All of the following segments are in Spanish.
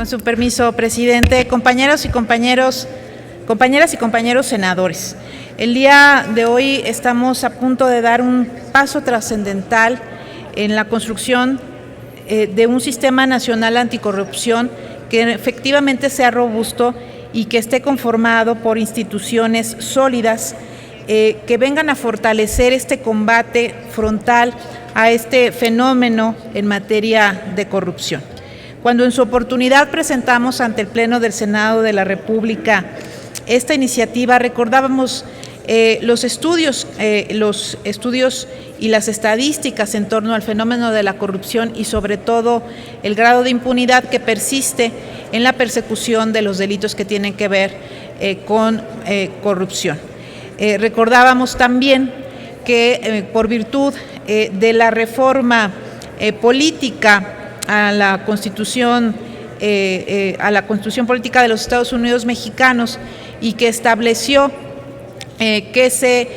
su permiso, presidente, compañeras y compañeros senadores. El día de hoy estamos a punto de dar un paso trascendental en la construcción de un sistema nacional anticorrupción que efectivamente sea robusto y que esté conformado por instituciones sólidas que vengan a fortalecer este combate frontal a este fenómeno en materia de corrupción. Cuando en su oportunidad presentamos ante el Pleno del Senado de la República esta iniciativa, recordábamos los estudios y las estadísticas en torno al fenómeno de la corrupción y sobre todo el grado de impunidad que persiste en la persecución de los delitos que tienen que ver con corrupción. Recordábamos también que por virtud de la reforma política a la Constitución política de los Estados Unidos mexicanos y que estableció que se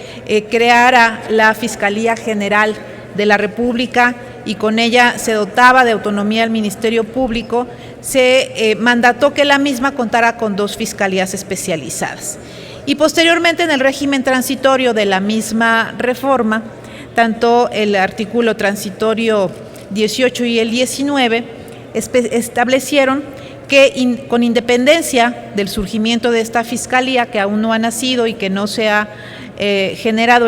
creara la Fiscalía General de la República y con ella se dotaba de autonomía al Ministerio Público, se mandató que la misma contara con 2 fiscalías especializadas. Y posteriormente, en el régimen transitorio de la misma reforma, tanto el artículo transitorio 18 y el 19 establecieron que con independencia del surgimiento de esta fiscalía, que aún no ha nacido y que no se ha generado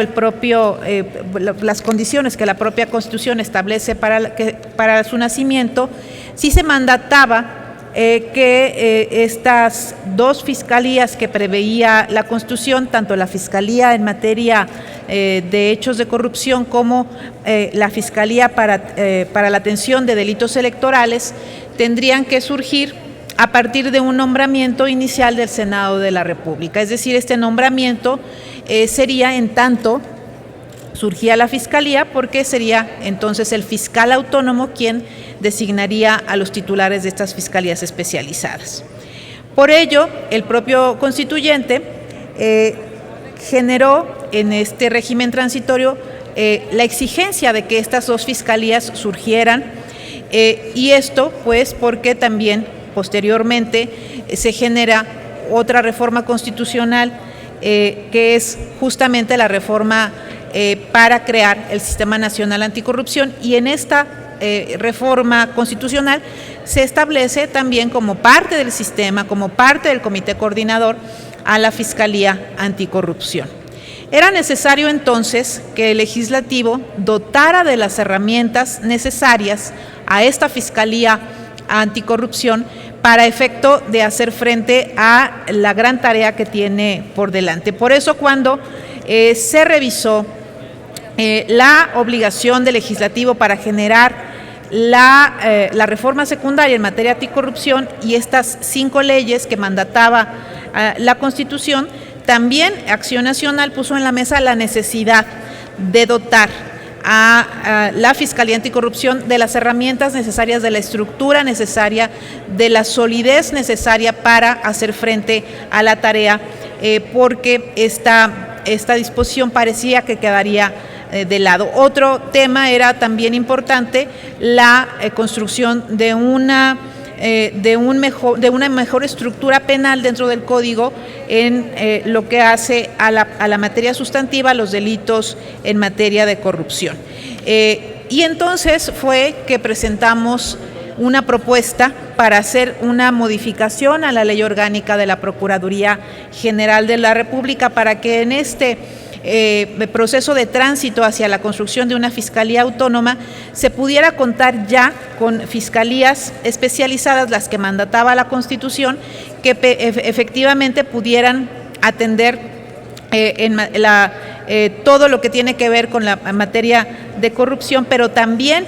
las condiciones que la propia Constitución establece para su nacimiento, sí se mandataba que estas 2 fiscalías que preveía la Constitución, tanto la Fiscalía en materia de hechos de corrupción como la Fiscalía para la atención de delitos electorales, tendrían que surgir a partir de un nombramiento inicial del Senado de la República. Es decir, este nombramiento sería en tanto surgía la Fiscalía, porque sería entonces el fiscal autónomo quien designaría a los titulares de estas fiscalías especializadas. Por ello, el propio constituyente generó en este régimen transitorio la exigencia de que estas 2 fiscalías surgieran, y esto pues porque también posteriormente se genera otra reforma constitucional que es justamente la reforma para crear el Sistema Nacional Anticorrupción, y en esta reforma constitucional se establece también como parte del sistema, como parte del comité coordinador, a la Fiscalía Anticorrupción. Era necesario entonces que el legislativo dotara de las herramientas necesarias a esta Fiscalía Anticorrupción para efecto de hacer frente a la gran tarea que tiene por delante. Por eso, cuando se revisó la obligación del legislativo para generar la reforma secundaria en materia anticorrupción y estas 5 leyes que mandataba la Constitución, también Acción Nacional puso en la mesa la necesidad de dotar a la Fiscalía Anticorrupción de las herramientas necesarias, de la estructura necesaria, de la solidez necesaria para hacer frente a la tarea, porque esta disposición parecía que quedaría de lado. Otro tema era también importante, la construcción de una mejor estructura penal dentro del Código en lo que hace a la materia sustantiva, los delitos en materia de corrupción. Y entonces fue que presentamos una propuesta para hacer una modificación a la Ley Orgánica de la Procuraduría General de la República para que en este proceso de tránsito hacia la construcción de una fiscalía autónoma se pudiera contar ya con fiscalías especializadas, las que mandataba la Constitución, que efectivamente pudieran atender todo lo que tiene que ver con la materia de corrupción, pero también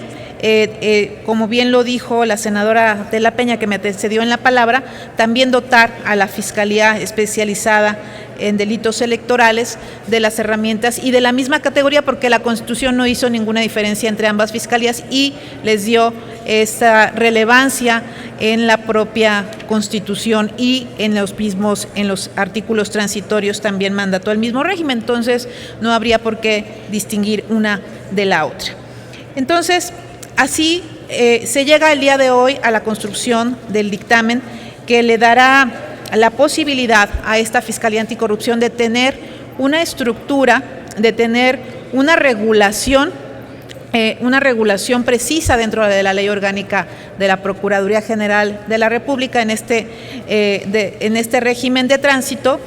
como bien lo dijo la senadora de la Peña, que me antecedió en la palabra, también dotar a la Fiscalía especializada en delitos electorales de las herramientas y de la misma categoría, porque la Constitución no hizo ninguna diferencia entre ambas fiscalías y les dio esta relevancia en la propia Constitución, y en los artículos transitorios también mandató el mismo régimen. Entonces no habría por qué distinguir una de la otra. Entonces, así se llega el día de hoy a la construcción del dictamen que le dará la posibilidad a esta Fiscalía Anticorrupción de tener una estructura, de tener una regulación precisa dentro de la Ley Orgánica de la Procuraduría General de la República en este régimen de tránsito,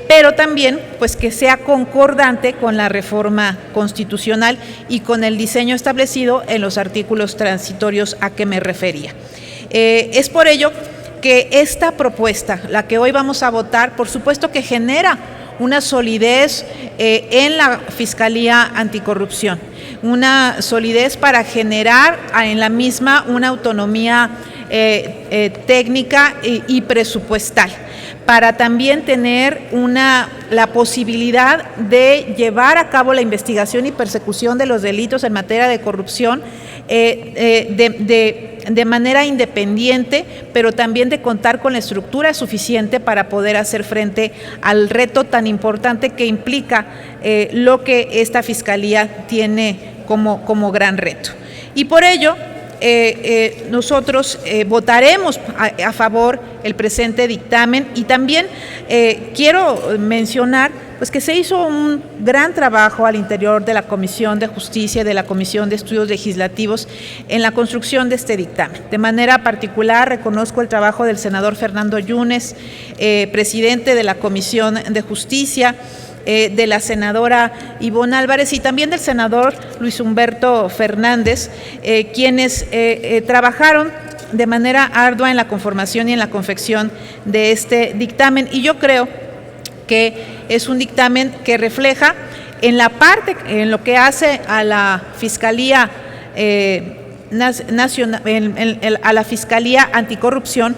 pero también pues que sea concordante con la reforma constitucional y con el diseño establecido en los artículos transitorios a que me refería. Es por ello que esta propuesta, la que hoy vamos a votar, por supuesto que genera una solidez en la Fiscalía Anticorrupción, una solidez para generar en la misma una autonomía técnica y presupuestal, para también tener la posibilidad de llevar a cabo la investigación y persecución de los delitos en materia de corrupción de manera independiente, pero también de contar con la estructura suficiente para poder hacer frente al reto tan importante que implica lo que esta Fiscalía tiene como gran reto. Y por ello, nosotros votaremos a favor el presente dictamen y también quiero mencionar pues que se hizo un gran trabajo al interior de la Comisión de Justicia y de la Comisión de Estudios Legislativos en la construcción de este dictamen. De manera particular reconozco el trabajo del senador Fernando Yunes, presidente de la Comisión de Justicia, de la senadora Ivonne Álvarez y también del senador Luis Humberto Fernández, quienes trabajaron de manera ardua en la conformación y en la confección de este dictamen. Y yo creo que es un dictamen que refleja en lo que hace a la Fiscalía Nacional, a la Fiscalía Anticorrupción,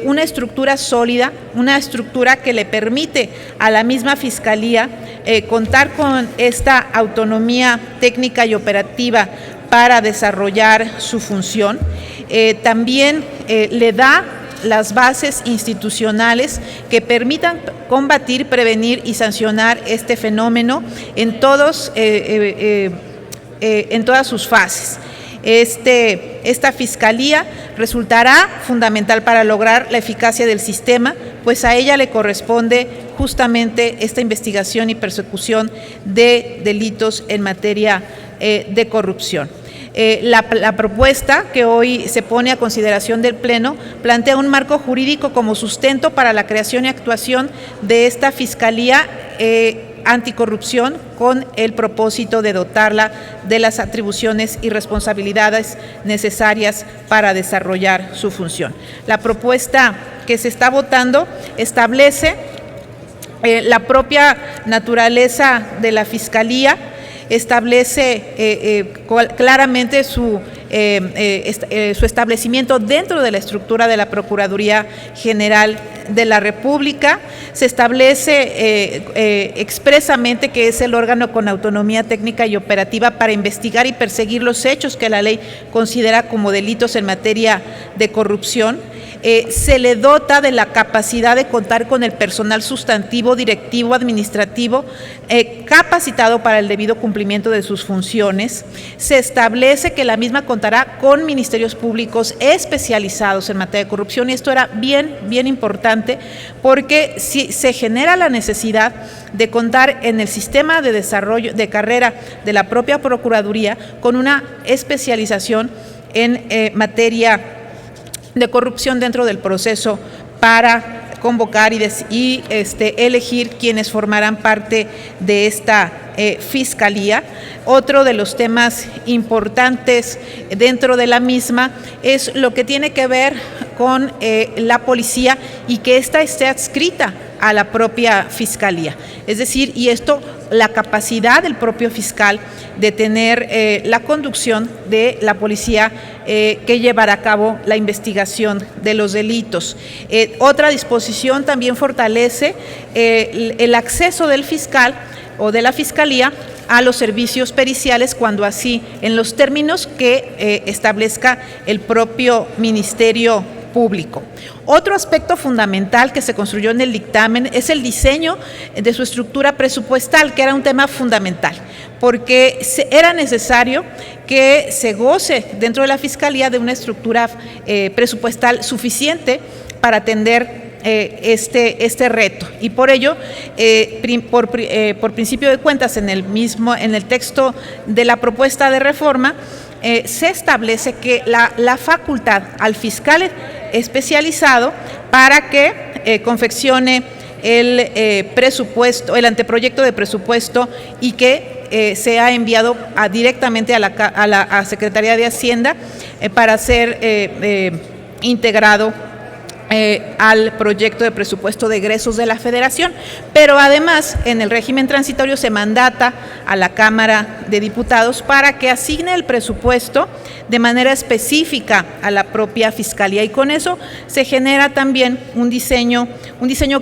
una estructura sólida, una estructura que le permite a la misma Fiscalía contar con esta autonomía técnica y operativa para desarrollar su función. También le da las bases institucionales que permitan combatir, prevenir y sancionar este fenómeno en todas sus fases. Esta Fiscalía resultará fundamental para lograr la eficacia del sistema, pues a ella le corresponde justamente esta investigación y persecución de delitos en materia de corrupción. La propuesta que hoy se pone a consideración del Pleno plantea un marco jurídico como sustento para la creación y actuación de esta Fiscalía Anticorrupción con el propósito de dotarla de las atribuciones y responsabilidades necesarias para desarrollar su función. La propuesta que se está votando establece la propia naturaleza de la Fiscalía, establece claramente su establecimiento dentro de la estructura de la Procuraduría General de la República. Se establece expresamente que es el órgano con autonomía técnica y operativa para investigar y perseguir los hechos que la ley considera como delitos en materia de corrupción. Se le dota de la capacidad de contar con el personal sustantivo, directivo, administrativo, capacitado para el debido cumplimiento de sus funciones. Se establece que la misma contará con ministerios públicos especializados en materia de corrupción, y esto era bien importante porque si se genera la necesidad de contar en el sistema de desarrollo de carrera de la propia Procuraduría con una especialización en materia de corrupción dentro del proceso para convocar y elegir quienes formarán parte de esta Fiscalía. Otro de los temas importantes dentro de la misma es lo que tiene que ver con la policía y que ésta esté adscrita a la propia Fiscalía. Es decir, y esto, la capacidad del propio fiscal de tener la conducción de la policía que llevará a cabo la investigación de los delitos. Otra disposición también fortalece el acceso del fiscal o de la Fiscalía a los servicios periciales cuando así, en los términos que establezca el propio Ministerio público. Otro aspecto fundamental que se construyó en el dictamen es el diseño de su estructura presupuestal, que era un tema fundamental, porque era necesario que se goce dentro de la Fiscalía de una estructura presupuestal suficiente para atender este reto, y por ello, por principio de cuentas, en el texto de la propuesta de reforma, se establece que la facultad al fiscal especializado para que confeccione el presupuesto, el anteproyecto de presupuesto, y que sea enviado directamente a la Secretaría de Hacienda para ser integrado al proyecto de presupuesto de egresos de la Federación. Pero además, en el régimen transitorio se mandata a la Cámara de Diputados para que asigne el presupuesto de manera específica a la propia Fiscalía, y con eso se genera también un diseño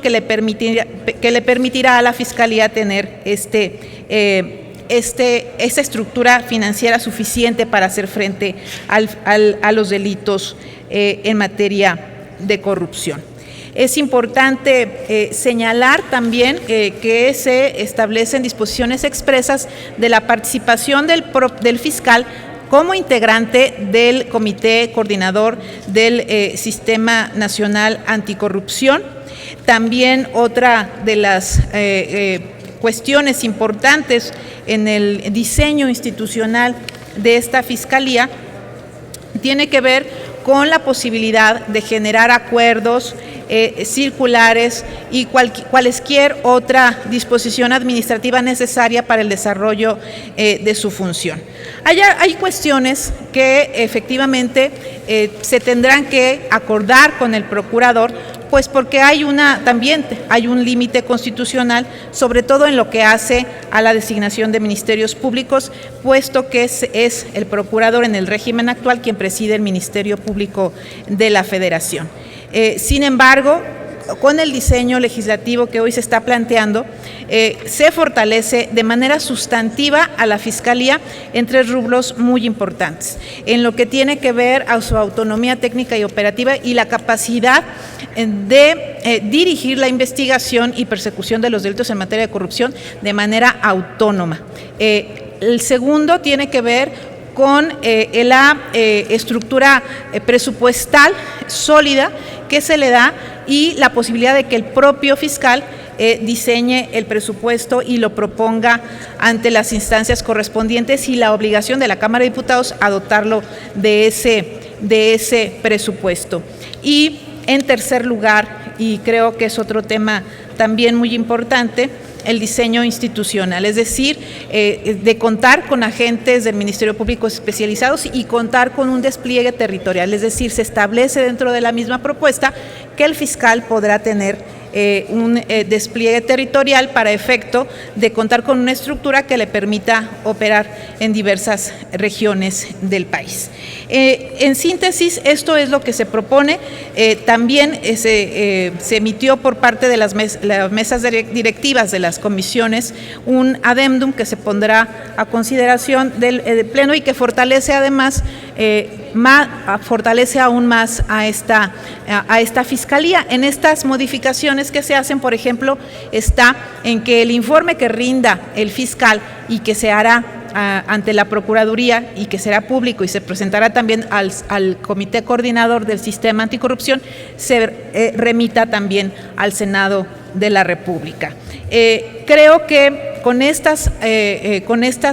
que le permitirá a la Fiscalía tener esta estructura financiera suficiente para hacer frente a los delitos en materia de corrupción. Es importante señalar también que se establecen disposiciones expresas de la participación del fiscal como integrante del Comité Coordinador del Sistema Nacional Anticorrupción. También otra de las cuestiones importantes en el diseño institucional de esta Fiscalía tiene que ver con la posibilidad de generar acuerdos, circulares y cualesquier otra disposición administrativa necesaria para el desarrollo de su función. Hay cuestiones que efectivamente se tendrán que acordar con el procurador, pues porque también hay un límite constitucional, sobre todo en lo que hace a la designación de ministerios públicos, puesto que es el procurador en el régimen actual quien preside el Ministerio Público de la Federación. Sin embargo, con el diseño legislativo que hoy se está planteando, se fortalece de manera sustantiva a la Fiscalía en 3 rubros muy importantes, en lo que tiene que ver a su autonomía técnica y operativa y la capacidad de dirigir la investigación y persecución de los delitos en materia de corrupción de manera autónoma. El segundo tiene que ver con la estructura presupuestal sólida que se le da y la posibilidad de que el propio fiscal diseñe el presupuesto y lo proponga ante las instancias correspondientes, y la obligación de la Cámara de Diputados a dotarlo de ese presupuesto. Y en tercer lugar, y creo que es otro tema también muy importante, el diseño institucional, es decir, de contar con agentes del Ministerio Público especializados y contar con un despliegue territorial, es decir, se establece dentro de la misma propuesta que el fiscal podrá tener un despliegue territorial para efecto de contar con una estructura que le permita operar en diversas regiones del país. En síntesis, esto es lo que se propone. También se emitió por parte de las mesas directivas de las comisiones un adendum que se pondrá a consideración del Pleno y que fortalece además fortalece aún más a esta Fiscalía. En estas modificaciones que se hacen, por ejemplo, está en que el informe que rinda el fiscal y que se hará ante la Procuraduría y que será público y se presentará también al Comité Coordinador del Sistema Anticorrupción, se remita también al Senado de la República. Creo que con estas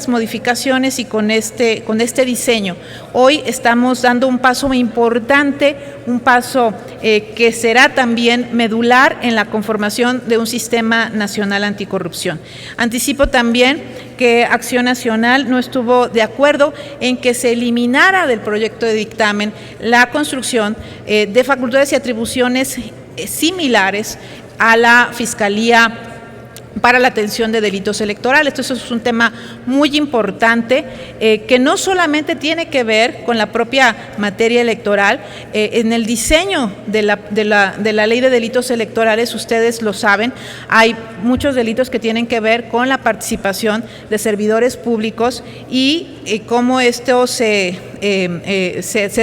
modificaciones y con este diseño, hoy estamos dando un paso importante, un paso que será también medular en la conformación de un sistema nacional anticorrupción. Anticipo también que Acción Nacional no estuvo de acuerdo en que se eliminara del proyecto de dictamen la construcción de facultades y atribuciones similares a la Fiscalía para la atención de delitos electorales. Entonces, es un tema muy importante que no solamente tiene que ver con la propia materia electoral. En el diseño de la ley de delitos electorales, ustedes lo saben, hay muchos delitos que tienen que ver con la participación de servidores públicos y cómo esto se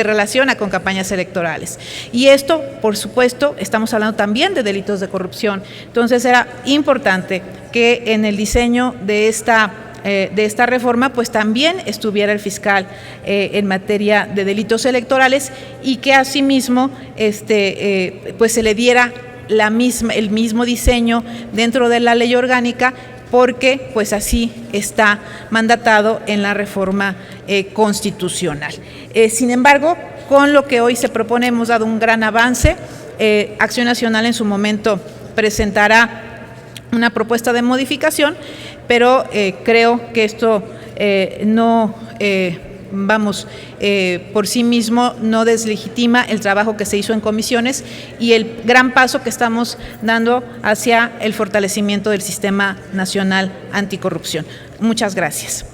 relaciona con campañas electorales. Y esto, por supuesto, estamos hablando también de delitos de corrupción. Entonces, era importante que en el diseño de esta reforma pues también estuviera el fiscal en materia de delitos electorales y que asimismo pues se le diera el mismo diseño dentro de la ley orgánica, porque pues así está mandatado en la reforma constitucional. Sin embargo, con lo que hoy se propone hemos dado un gran avance. Acción Nacional en su momento presentará una propuesta de modificación, pero creo que esto por sí mismo no deslegitima el trabajo que se hizo en comisiones y el gran paso que estamos dando hacia el fortalecimiento del Sistema Nacional Anticorrupción. Muchas gracias.